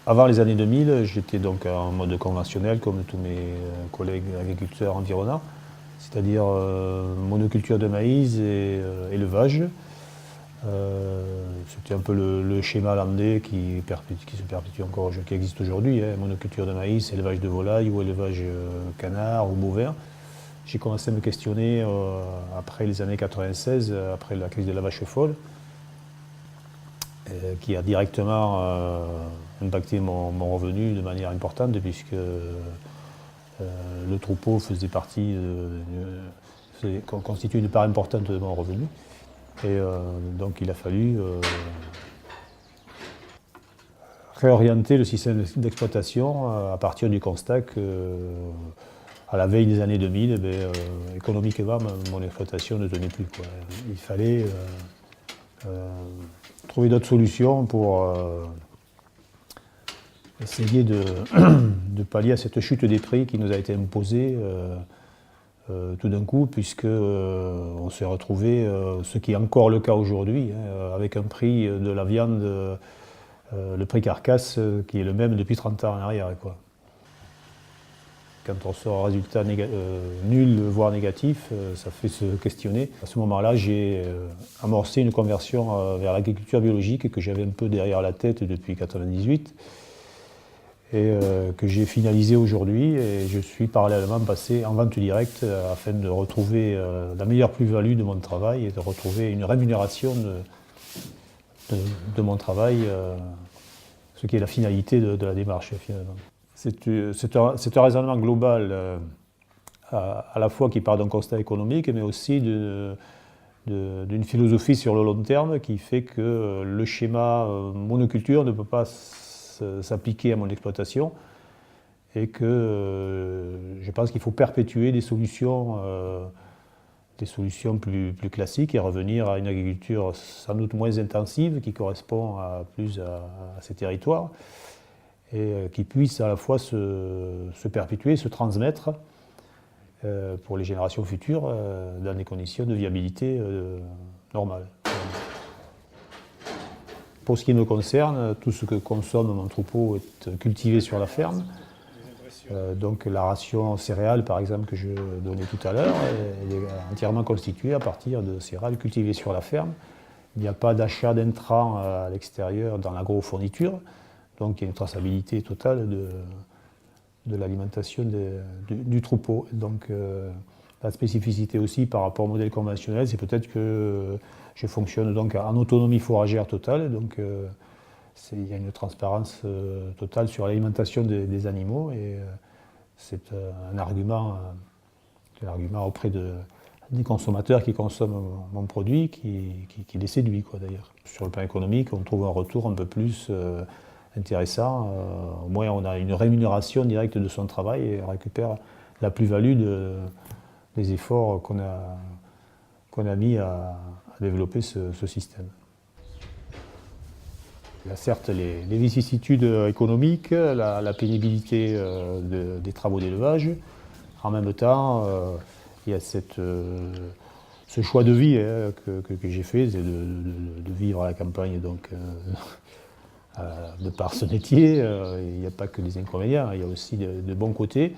Avant les années 2000, j'étais donc en mode conventionnel comme tous mes collègues agriculteurs environnants, c'est-à-dire monoculture de maïs et élevage. C'était un peu le schéma landais qui se perpétue encore, qui existe aujourd'hui, hein, monoculture de maïs, élevage de volailles ou élevage canard ou bovin. J'ai commencé à me questionner après les années 96, après la crise de la vache folle, qui a directement impacté mon revenu de manière importante, puisque le troupeau faisait partie, constitue une part importante de mon revenu. Et donc il a fallu réorienter le système d'exploitation à partir du constat que, à la veille des années 2000, eh bien, économiquement, mon exploitation ne tenait plus, quoi. Il fallait trouver d'autres solutions pour essayer de pallier à cette chute des prix qui nous a été imposée tout d'un coup, puisque on s'est retrouvé, ce qui est encore le cas aujourd'hui, hein, avec un prix de la viande, le prix carcasse, qui est le même depuis 30 ans en arrière, quoi. Quand on sort un résultat nul, voire négatif, ça fait se questionner. À ce moment-là, j'ai amorcé une conversion vers l'agriculture biologique que j'avais un peu derrière la tête depuis 1998 et que j'ai finalisé aujourd'hui. Et je suis parallèlement passé en vente directe afin de retrouver la meilleure plus-value de mon travail et de retrouver une rémunération de mon travail, ce qui est la finalité de la démarche finalement. C'est un raisonnement global à la fois qui part d'un constat économique, mais aussi d'une philosophie sur le long terme qui fait que le schéma monoculture ne peut pas s'appliquer à mon exploitation et que je pense qu'il faut perpétuer des solutions plus classiques et revenir à une agriculture sans doute moins intensive qui correspond plus à ces territoires, et qui puisse à la fois se perpétuer, se transmettre pour les générations futures dans des conditions de viabilité normales. Pour ce qui me concerne, tout ce que consomme mon troupeau est cultivé sur la ferme. Donc la ration céréales, par exemple, que je donnais tout à l'heure, elle est entièrement constituée à partir de céréales cultivées sur la ferme. Il n'y a pas d'achat d'intrants à l'extérieur dans l'agrofourniture. Donc il y a une traçabilité totale de l'alimentation du troupeau. Donc la spécificité aussi par rapport au modèle conventionnel, c'est peut-être que je fonctionne donc en autonomie fourragère totale. Donc il y a une transparence totale sur l'alimentation des animaux et c'est un argument auprès des consommateurs qui consomment mon produit qui les séduit, quoi, d'ailleurs. Sur le plan économique, on trouve un retour un peu plus intéressant. Au moins, on a une rémunération directe de son travail et on récupère la plus-value des efforts qu'on a mis à développer ce système. Il y a certes les vicissitudes économiques, la pénibilité des travaux d'élevage. En même temps, il y a ce choix de vie que j'ai fait, c'est de vivre à la campagne, donc de par ce métier. Il n'y a pas que des inconvénients, il y a aussi de bons côtés.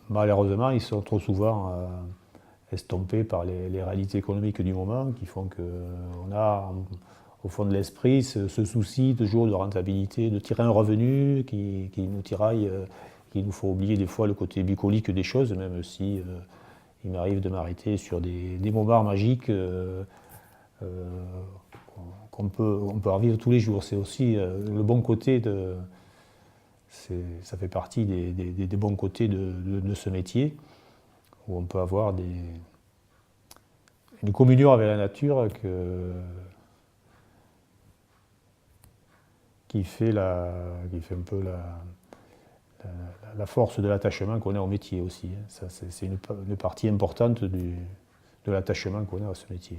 Malheureusement, ils sont trop souvent estompés par les réalités économiques du moment qui font qu'on a au fond de l'esprit ce souci toujours de rentabilité, de tirer un revenu qui nous tiraille, qui nous faut oublier des fois le côté bucolique des choses, même si il m'arrive de m'arrêter sur des moments magiques qu'on peut vivre tous les jours. C'est aussi le bon côté ça fait partie des bons côtés de ce métier, où on peut avoir une communion avec la nature qui fait un peu la force de l'attachement qu'on a au métier aussi. Ça, c'est une partie importante de l'attachement qu'on a à ce métier.